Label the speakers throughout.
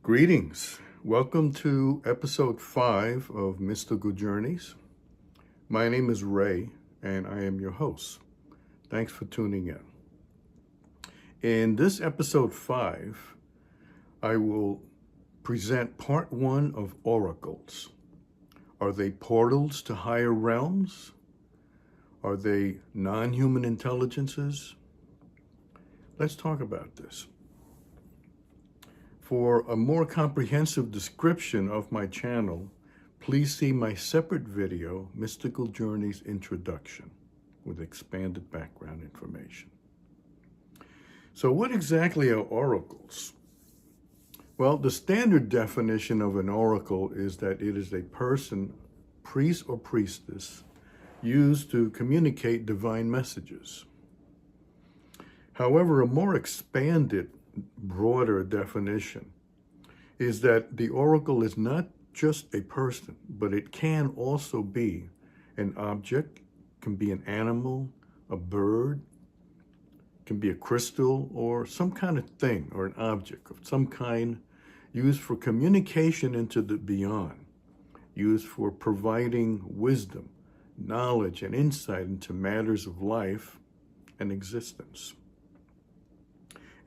Speaker 1: Greetings. Welcome to episode 5 of Mystical Journeys. My name is Ray, and I am your host. Thanks for tuning in. In this episode 5, I will present part 1 of oracles. Are they portals to higher realms? Are they non-human intelligences? Let's talk about this. For a more comprehensive description of my channel, please see my separate video, Mystical Journeys Introduction, with expanded background information. So what exactly are oracles? Well, the standard definition of an oracle is that it is a person, priest or priestess, used to communicate divine messages. However, a more expanded, broader definition is that the oracle is not just a person, but it can also be an object, can be an animal, a bird, can be a crystal, or some kind of thing or an object of some kind used for communication into the beyond, used for providing wisdom, knowledge, and insight into matters of life and existence.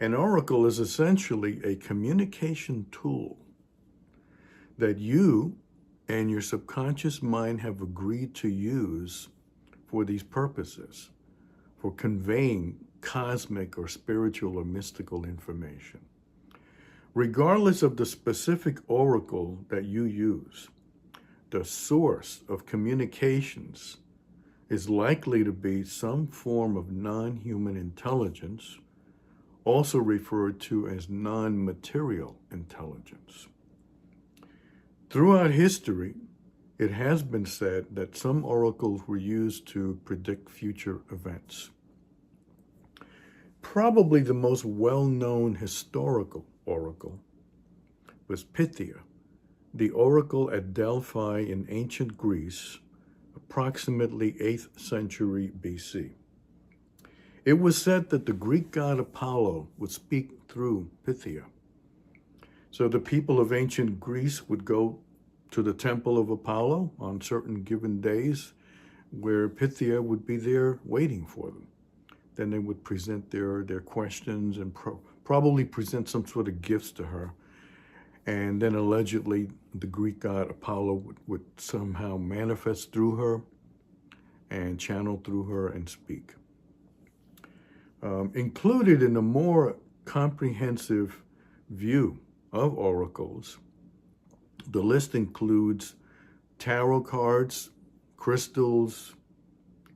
Speaker 1: An oracle is essentially a communication tool that you and your subconscious mind have agreed to use for these purposes, for conveying cosmic or spiritual or mystical information. Regardless of the specific oracle that you use, the source of communications is likely to be some form of non-human intelligence, also referred to as non-material intelligence. Throughout history, it has been said that some oracles were used to predict future events. Probably the most well-known historical oracle was Pythia, the oracle at Delphi in ancient Greece, approximately 8th century BC. It was said that the Greek god Apollo would speak through Pythia. So the people of ancient Greece would go to the temple of Apollo on certain given days where Pythia would be there waiting for them. Then they would present their questions and probably present some sort of gifts to her. And then allegedly the Greek god Apollo would somehow manifest through her and channel through her and speak. Included in a more comprehensive view of oracles, the list includes tarot cards, crystals,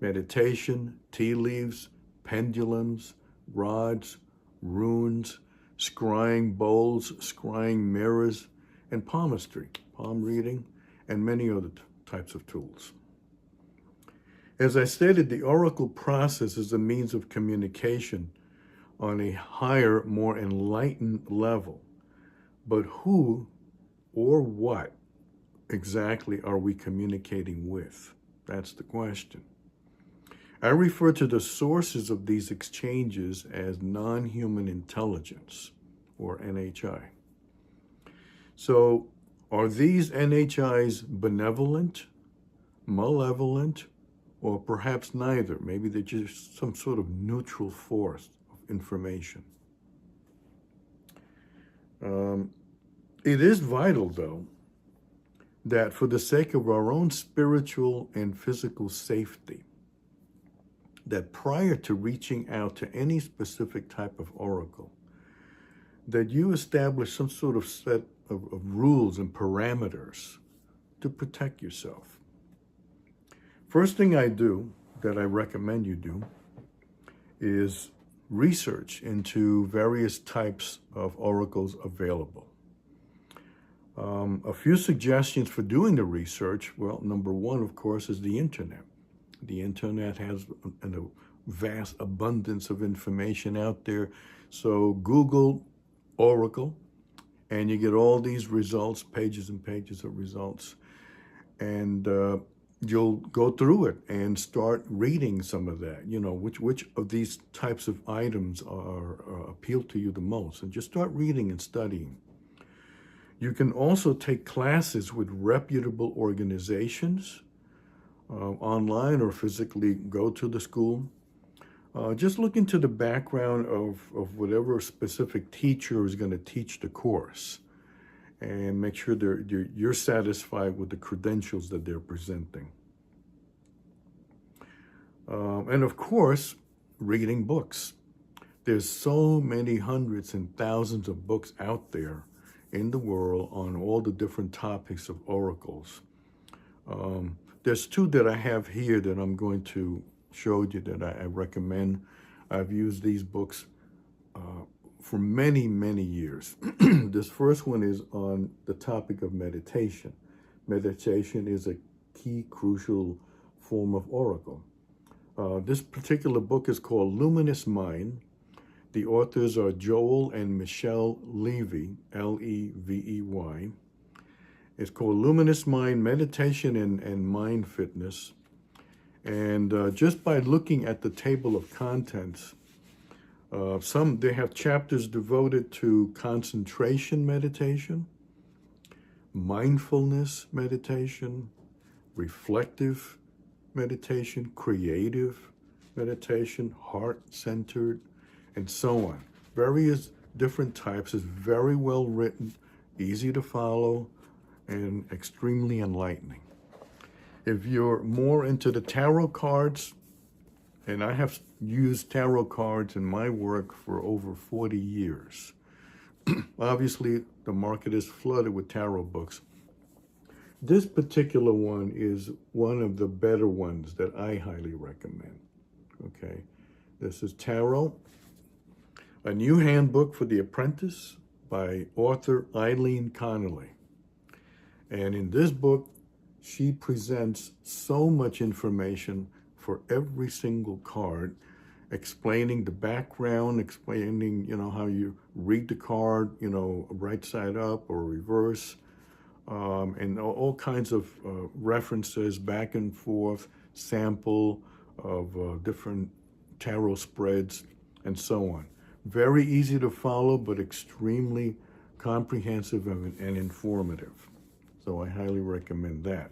Speaker 1: meditation, tea leaves, pendulums, rods, runes, scrying bowls, scrying mirrors, and palmistry, palm reading, and many other types of tools. As I stated, the oracle process is a means of communication on a higher, more enlightened level. But who or what exactly are we communicating with? That's the question. I refer to the sources of these exchanges as non-human intelligence, or NHI. So, are these NHIs benevolent, malevolent, or perhaps neither? Maybe they're just some sort of neutral force of information. It is vital, though, that for the sake of our own spiritual and physical safety, that prior to reaching out to any specific type of oracle, that you establish some sort of set of rules and parameters to protect yourself. First thing I do, that I recommend you do, is research into various types of oracles available. A few suggestions for doing the research. Well, number one, of course, is the internet. The internet has a vast abundance of information out there. So Google oracle, and you get all these results, pages and pages of results. And you'll go through it and start reading some of that. You know, which of these types of items are appeal to you the most, and just start reading and studying. You can also take classes with reputable organizations, online or physically go to the school. Just look into the background of whatever specific teacher is going to teach the course, and make sure you're satisfied with the credentials that they're presenting. And of course, reading books. There's so many hundreds and thousands of books out there in the world on all the different topics of oracles. There's two that I have here that I'm going to show you that I recommend. I've used these books for many, many years. This first one is on the topic of meditation. Meditation is a key, crucial form of oracle. This particular book is called Luminous Mind. The authors are Joel and Michelle Levy, Levey. It's called Luminous Mind, Meditation and Mind Fitness. And just by looking at the table of contents, they have chapters devoted to concentration meditation, mindfulness meditation, reflective meditation, creative meditation, heart-centered, and so on. Various different types. Is very well written, easy to follow, and extremely enlightening. If you're more into the tarot cards, and I have used tarot cards in my work for over 40 years. Obviously, the market is flooded with tarot books. This particular one is one of the better ones that I highly recommend. Okay, this is Tarot, A New Handbook for the Apprentice by author Eileen Connolly. And in this book, she presents so much information for every single card, explaining the background, explaining, how you read the card, right side up or reverse, and all kinds of references back and forth, sample of different tarot spreads, and so on. Very easy to follow, but extremely comprehensive and informative. So I highly recommend that.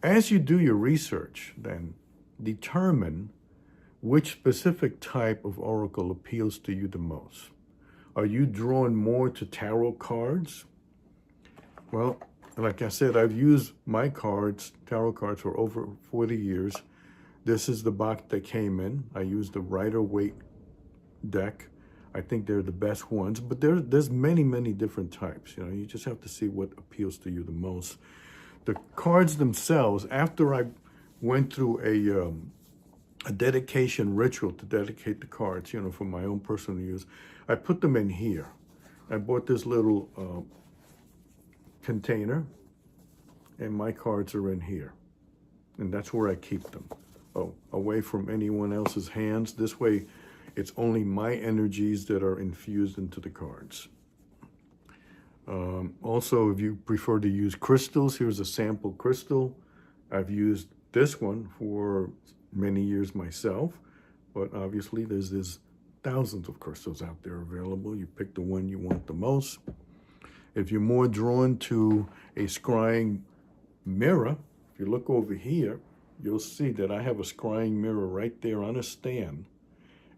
Speaker 1: As you do your research, then, determine which specific type of oracle appeals to you the most. Are you drawn more to tarot cards? Well, like I said, I've used my tarot cards, for over 40 years. This is the box that came in. I used the Rider-Waite deck. I think they're the best ones, but there's many, many different types. You just have to see what appeals to you the most. The cards themselves, after I went through a dedication ritual to dedicate the cards, for my own personal use, I put them in here. I bought this little container, and my cards are in here. And that's where I keep them. Away from anyone else's hands. This way, it's only my energies that are infused into the cards. Also, if you prefer to use crystals, here's a sample crystal. I've used this one for many years myself, but obviously there's thousands of crystals out there available. You pick the one you want the most. If you're more drawn to a scrying mirror, if you look over here, you'll see that I have a scrying mirror right there on a stand,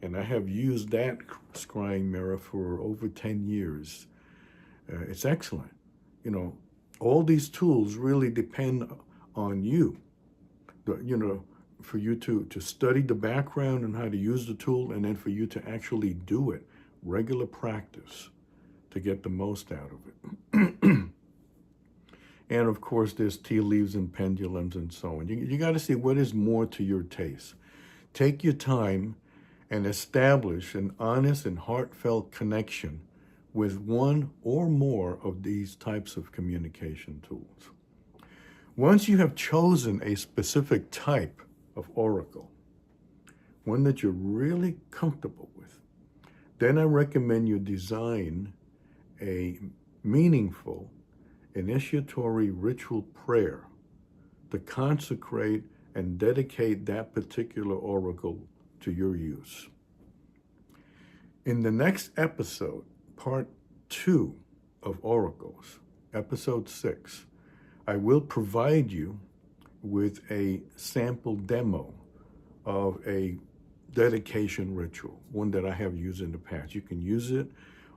Speaker 1: and I have used that scrying mirror for over 10 years. It's excellent. All these tools really depend on you, for you to study the background and how to use the tool, and then for you to actually do it, regular practice, to get the most out of it. And of course, there's tea leaves and pendulums and so on. You got to see what is more to your taste. Take your time and establish an honest and heartfelt connection with one or more of these types of communication tools. Once you have chosen a specific type of oracle, one that you're really comfortable with, then I recommend you design a meaningful initiatory ritual prayer to consecrate and dedicate that particular oracle to your use. In the next episode, part 2 of Oracles, episode 6, I will provide you with a sample demo of a dedication ritual, one that I have used in the past. You can use it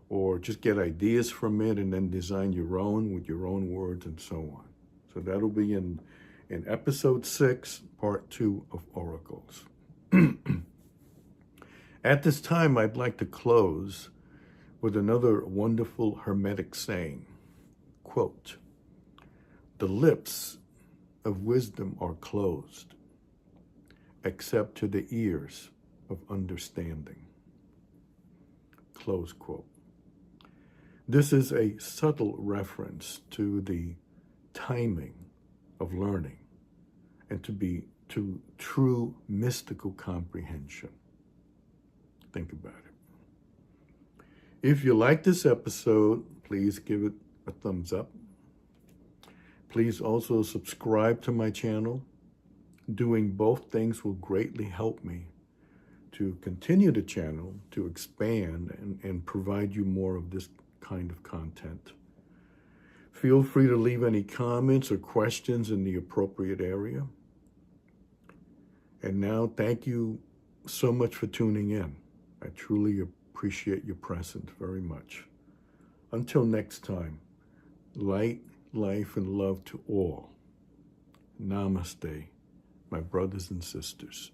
Speaker 1: or just get ideas from it and then design your own with your own words and so on. So that'll be in episode 6, part 2 of Oracles. At this time, I'd like to close with another wonderful Hermetic saying, quote, "The lips of wisdom are closed, except to the ears of understanding." Close quote. This is a subtle reference to the timing of learning and to true mystical comprehension. Think about it. If you like this episode, please give it a thumbs up. Please also subscribe to my channel. Doing both things will greatly help me to continue the channel, to expand and provide you more of this kind of content. Feel free to leave any comments or questions in the appropriate area. And now, thank you so much for tuning in. I truly appreciate your presence very much. Until next time, light, life, and love to all. Namaste, my brothers and sisters.